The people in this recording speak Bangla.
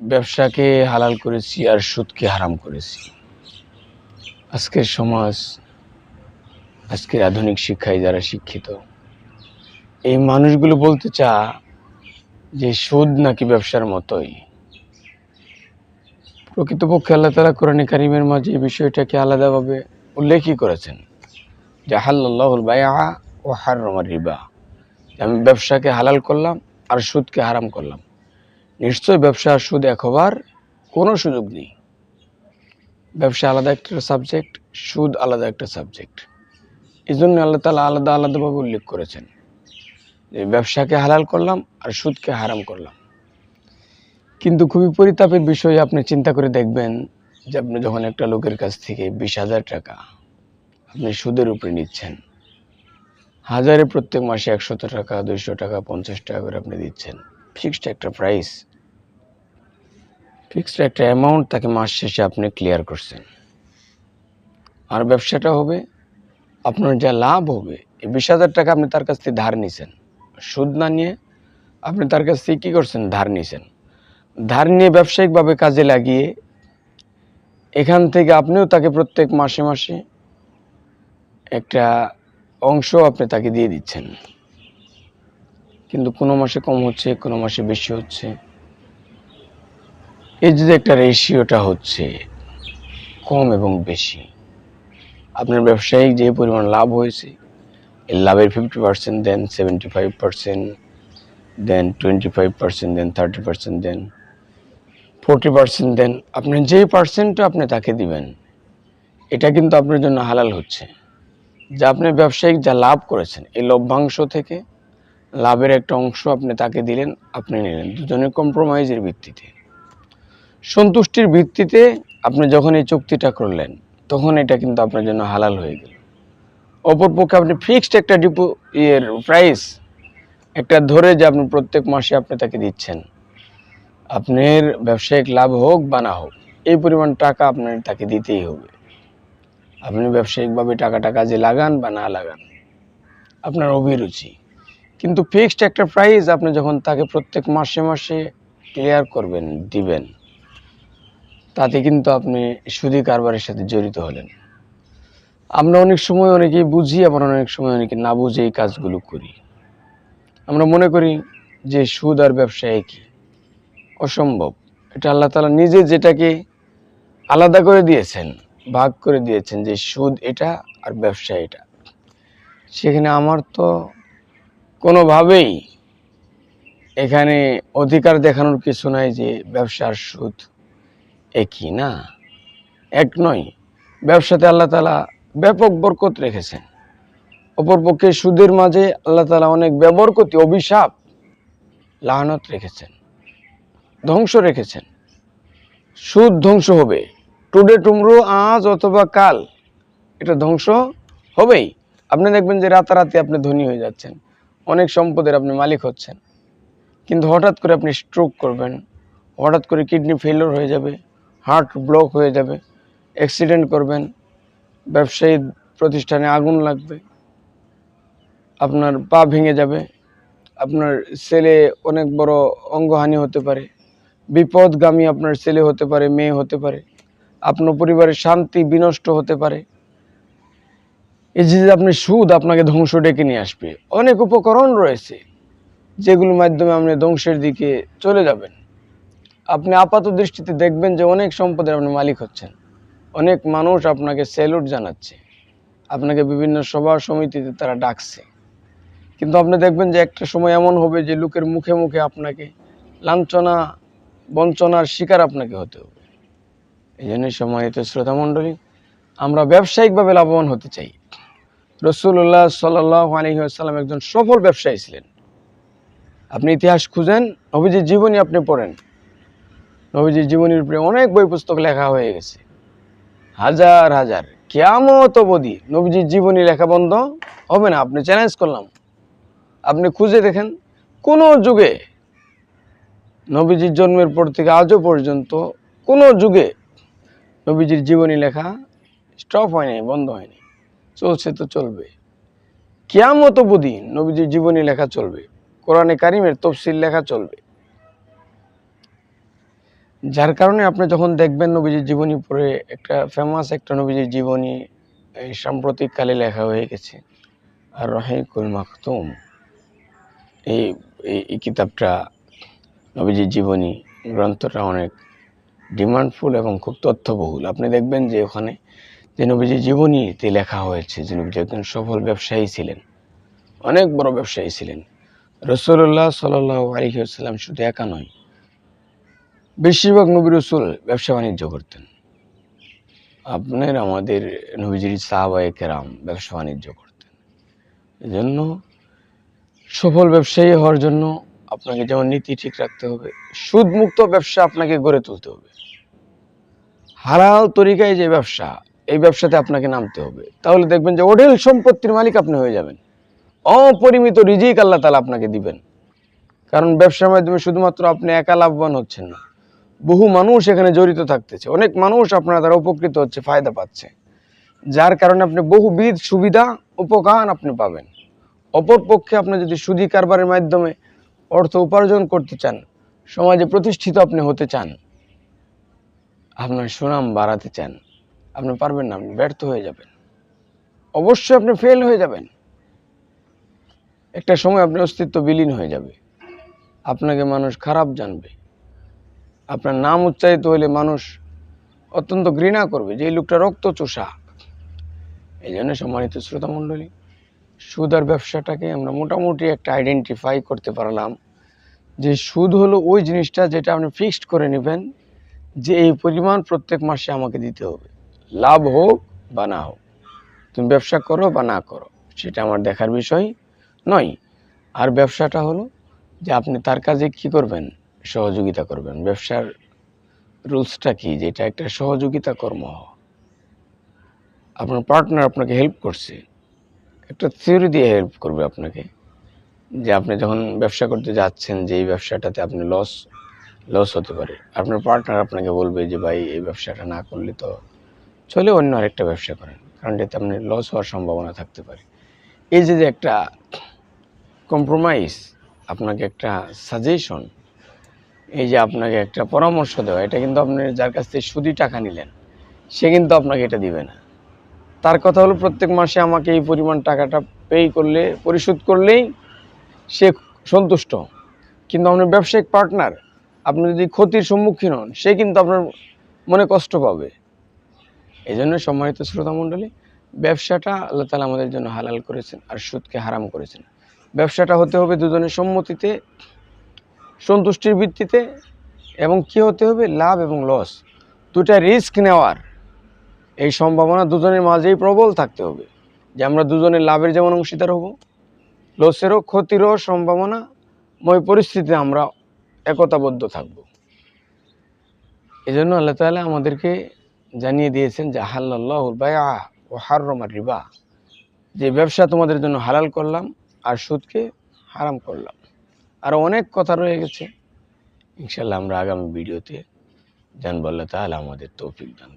ব্যবসাকে হালাল করেছি আর সুদকে হারাম করেছি। আজকের সমাজ, আজকের আধুনিক শিক্ষায় যারা শিক্ষিত, এই মানুষগুলো বলতে যে সুদ নাকি ব্যবসার মতোই। প্রকৃতপক্ষে আল্লাহ তাআলা কোরআনে কারিমের মাঝে এই বিষয়টাকে আলাদাভাবে উল্লেখই করেছেন যে আহাল্লাল্লাহুল বাইআ ওয়া হাররামার রিবা। আমি ব্যবসাকে হালাল করলাম আর সুদকে হারাম করলাম। নিশ্চয়ই ব্যবসা আর সুদ এক হবার কোনো সুযোগ নেই। ব্যবসা আলাদা একটা সাবজেক্ট, সুদ আলাদা একটা সাবজেক্ট। এই জন্য আল্লাহ তাআলা আলাদাভাবে উল্লেখ করেছেন যে ব্যবসাকে হালাল করলাম আর সুদকে হারাম করলাম। কিন্তু খুবই পরিতাপের বিষয়, আপনি চিন্তা করে দেখবেন যে আপনি যখন একটা লোকের কাছ থেকে 20,000 টাকা আপনি সুদের উপরে নিচ্ছেন, হাজারে প্রত্যেক মাসে 100 টাকা, 200 টাকা, 50 টাকা করে আপনি দিচ্ছেন। ফিক্সড একটা প্রাইস, ফিক্সড একটা অ্যামাউন্ট তাকে মাস শেষে আপনি ক্লিয়ার করছেন। আর ব্যবসাটা হবে, আপনার যা লাভ হবে, এই 20,000 টাকা আপনি তার কাছ থেকে ধার নিছেন, সুদ না নিয়ে আপনি তার কাছ থেকে কী করছেন? ধার নিছেন। ধার নিয়ে ব্যবসায়িকভাবে কাজে লাগিয়ে এখান থেকে আপনিও তাকে প্রত্যেক মাসে মাসে একটা অংশ আপনি তাকে দিয়ে দিচ্ছেন। কিন্তু কোনো মাসে কম হচ্ছে, কোনো মাসে বেশি হচ্ছে। এই যে একটা রেশিওটা হচ্ছে কম এবং বেশি, আপনার ব্যবসায়িক যে পরিমাণ লাভ হয়েছে, এই লাভের 50% দেন, 75% দেন, 25% দেন, 30% দেন, 40% দেন। আপনি যে পার্সেন্টটা আপনি তাকে দিবেন, এটা কিন্তু আপনার জন্য হালাল হচ্ছে। যা আপনি ব্যবসায়িক যা লাভ করেছেন, এই লভ্যাংশ থেকে লাভের একটা অংশ আপনি তাকে দিলেন, আপনি নিলেন। দুজনের কম্প্রোমাইজের ভিত্তিতে, সন্তুষ্টির ভিত্তিতে আপনি যখন এই চুক্তিটা করলেন, তখন এটা কিন্তু আপনার জন্য হালাল হয়ে গেল। অপরপক্ষে আপনি ফিক্সড একটা প্রাইস একটা ধরে যে আপনি প্রত্যেক মাসে আপনি তাকে দিচ্ছেন, আপনার ব্যবসায়িক লাভ হোক বা না হোক, এই পরিমাণ টাকা আপনার তাকে দিতেই হবে। আপনি ব্যবসায়িকভাবে টাকাটা কাজে লাগান বা না লাগান, আপনার অভিরুচি। কিন্তু ফিক্সড একটা প্রাইস আপনি যখন তাকে প্রত্যেক মাসে মাসে ক্লিয়ার করবেন, দিবেন, তাতে কিন্তু আপনি সুদী কারবারের সাথে জড়িত হলেন। আমরা অনেক সময় অনেকেই বুঝি, আবার অনেক সময় অনেকে না বুঝে এই কাজগুলো করি। আমরা মনে করি যে সুদ আর ব্যবসা একই। অসম্ভব। এটা আল্লাহ তাআলা নিজে যেটাকে আলাদা করে দিয়েছেন, ভাগ করে দিয়েছেন যে সুদ এটা আর ব্যবসা এটা, সেখানে আমার তো কোনোভাবেই এখানে অধিকার দেখানোর কিছু নাই যে ব্যবসা আর সুদ একই না, এক নয়। ব্যবসাতে আল্লাহ তাআলা ব্যাপক বরকত রেখেছেন, অপরপক্ষে সুদের মাঝে আল্লাহ তাআলা অনেক বেবরকতি, অভিশাপ, লানত রেখেছেন, ধ্বংস রেখেছেন। সুদ ধ্বংস হবে, টুডে টুমরো, আজ অথবা কাল এটা ধ্বংস হবেই। আপনি দেখবেন যে রাতারাতি আপনি ধনী হয়ে যাচ্ছেন, অনেক সম্পদের আপনি মালিক হচ্ছেন, কিন্তু হঠাৎ করে আপনি স্ট্রোক করবেন, হঠাৎ করে কিডনি ফেলিওর হয়ে যাবে, হার্ট ব্লক হয়ে যাবে, অ্যাক্সিডেন্ট করবেন, ব্যবসায়ী প্রতিষ্ঠানে আগুন লাগবে, আপনার পা ভেঙে যাবে, আপনার ছেলে অনেক বড় অঙ্গহানি হতে পারে, বিপদগামী আপনার ছেলে হতে পারে, মেয়ে হতে পারে, আপনার পরিবারের শান্তি বিনষ্ট হতে পারে। এই যে আপনি সুদ আপনাকে ধ্বংস ডেকে নিয়ে আসবে। অনেক উপকরণ রয়েছে যেগুলোর মাধ্যমে আপনি ধ্বংসের দিকে চলে যাবেন। আপনি আপাত দৃষ্টিতে দেখবেন যে অনেক সম্পদের আপনি মালিক হচ্ছেন, অনেক মানুষ আপনাকে স্যালুট জানাচ্ছে, আপনাকে বিভিন্ন সভা সমিতিতে তারা ডাকছে, কিন্তু আপনি দেখবেন যে একটা সময় এমন হবে যে লোকের মুখে মুখে আপনাকে লাঞ্ছনা বঞ্চনার শিকার আপনাকে হতে হবে। এই জন্য সম্মানিত শ্রোতামণ্ডলী, আমরা ব্যবসায়িকভাবে লাভবান হতে চাই। রাসূলুল্লাহ সাল্লাল্লাহু আলাইহি ওয়াসাল্লাম একজন সফল ব্যবসায়ী ছিলেন। আপনি ইতিহাস খুঁজেন, নবীজির জীবনী আপনি পড়েন, নবীজির জীবনীর উপরে অনেক বই পুস্তক লেখা হয়ে গেছে, হাজার হাজার। কিয়ামত অবধি নবীজির জীবনী লেখা বন্ধ হবে না। আপনি চ্যালেঞ্জ করলাম, আপনি খুঁজে দেখেন কোনো যুগে, নবীজির জন্মের পর থেকে আজও পর্যন্ত কোনো যুগে নবীজির জীবনী লেখা স্টপ হয়নি, বন্ধ হয়নি, চলছে তো চলবে। কিয়ামত অবধি নবীজির জীবনী লেখা চলবে, কোরআনে কারিমের তাফসীর লেখা চলবে। যার কারণে আপনি যখন দেখবেন নবীজির জীবনী পড়ে, একটা ফেমাস একটা নবীজির জীবনী এই সাম্প্রতিককালে লেখা হয়ে গেছে, আর রহিকুল মাকতুম, এই এই কিতাবটা, নবীজির জীবনী গ্রন্থটা অনেক ডিমান্ডফুল এবং খুব তথ্যবহুল। আপনি দেখবেন যে ওখানে যে নবীজির জীবনীতে লেখা হয়েছে যে নবীজি একজন সফল ব্যবসায়ী ছিলেন, অনেক বড় ব্যবসায়ী ছিলেন। রাসূলুল্লাহ সাল্লাল্লাহু আলাইহি ওয়াসাল্লাম শুধু একা নয়, বেশিরভাগ নবী রাসূল ব্যবসা বাণিজ্য করতেন। আমাদের নবীজির সাহাবায়ে কেরাম ব্যবসা বাণিজ্য করতেন। এজন্য সফল ব্যবসায়ী হওয়ার জন্য আপনাকে যেমন নীতি ঠিক রাখতে হবে, সুদমুক্ত ব্যবসা আপনাকে গড়ে তুলতে হবে। হালাল তরিকায় যে ব্যবসা, এই ব্যবসাতে আপনাকে নামতে হবে। তাহলে দেখবেন যে অঢেল সম্পত্তির মালিক আপনি হয়ে যাবেন। অপরিমিত রিজিক আল্লাহ তাআলা আপনাকে দিবেন। কারণ ব্যবসার মাধ্যমে শুধুমাত্র আপনি একা লাভবান হচ্ছেন না, বহু মানুষ এখানে জড়িত থাকতেছে, অনেক মানুষ আপনার দ্বারা উপকৃত হচ্ছে, ফায়দা পাচ্ছে, যার কারণে আপনি বহুবিধ সুবিধা উপকার আপনি পাবেন। অপরপক্ষে আপনি যদি সুদী কারবারের মাধ্যমে অর্থ উপার্জন করতে চান, সমাজে প্রতিষ্ঠিত আপনি হতে চান, আপনার সুনাম বাড়াতে চান, আপনি পারবেন না, আপনি ব্যর্থ হয়ে যাবেন, অবশ্যই আপনি ফেল হয়ে যাবেন। একটা সময় আপনার অস্তিত্ব বিলীন হয়ে যাবে, আপনাকে মানুষ খারাপ জানবে, আপনার নাম উচ্চারিত হলে মানুষ অত্যন্ত ঘৃণা করবে যে এই লোকটা রক্ত চোষা। এই জন্য সম্মানিত শ্রোতা মণ্ডলী, সুদ আর ব্যবসাটাকে আমরা মোটামুটি একটা আইডেন্টিফাই করতে পারলাম যে সুদ হলো ওই জিনিসটা যেটা আপনি ফিক্সড করে নেবেন যে এই পরিমাণ প্রত্যেক মাসে আমাকে দিতে হবে, লাভ হোক বা না হোক, তুমি ব্যবসা করো বা না করো সেটা আমার দেখার বিষয় নয়। আর ব্যবসাটা হলো যে আপনি তার কাজে কি করবেন, সহযোগিতা করবেন। ব্যবসার রুলসটা কি, যেটা একটা সহযোগিতা কর্ম। আপনার পার্টনার আপনাকে হেল্প করছে, একটা থিওরি দিয়ে হেল্প করবে আপনাকে, যে আপনি যখন ব্যবসা করতে যাচ্ছেন যে এই ব্যবসাটাতে আপনি লস হতে পারে, আপনার পার্টনার আপনাকে বলবে যে ভাই এই ব্যবসাটা না করলে তো চলে, অন্য আরেকটা ব্যবসা করেন, কারণ এতে আপনার লস হওয়ার সম্ভাবনা থাকতে পারে। এই যে একটা কম্প্রোমাইজ, আপনাকে একটা সাজেশন, এই যে আপনাকে একটা পরামর্শ দেওয়া, এটা কিন্তু আপনি যার কাছ থেকে সুদি টাকা নিলেন সে কিন্তু আপনাকে এটা দিবে না। তার কথা হলো প্রত্যেক মাসে আমাকে এই পরিমাণ টাকাটা পরিশোধ করলেই সে সন্তুষ্ট। কিন্তু আপনার ব্যবসায়িক পার্টনার, আপনি যদি ক্ষতির সম্মুখীন হন, সে কিন্তু আপনার মনে কষ্ট পাবে। এই জন্য সম্মানিত শ্রোতামণ্ডলী, ব্যবসাটা আল্লাহ তাআলা আমাদের জন্য হালাল করেছেন আর সুদকে হারাম করেছেন। ব্যবসাটা হতে হবে দুজনের সম্মতিতে, সন্তুষ্টির ভিত্তিতে, এবং কি হতে হবে, লাভ এবং লস দুটা রিস্ক নেওয়ার এই সম্ভাবনা দুজনের মাঝেই প্রবল থাকতে হবে, যে আমরা দুজনের লাভের যেমন অংশীদার হব, লসেরও ক্ষতিরও সম্ভাবনাময় পরিস্থিতিতে আমরা একতাবদ্ধ থাকব। এই জন্য আল্লাহ তাআলা আমাদেরকে জানিয়ে দিয়েছেন যে আহাল্লাল্লাহুল বাইআ ওয়া হাররামা রিবা, যে ব্যবসা তোমাদের জন্য হালাল করলাম আর সুদকে হারাম করলাম। আরও অনেক কথা রয়ে গেছে, ইনশাআল্লাহ আমরা আগামী ভিডিওতে জানবো। আল্লাহ তাআলা আমাদের তৌফিক দান করুন।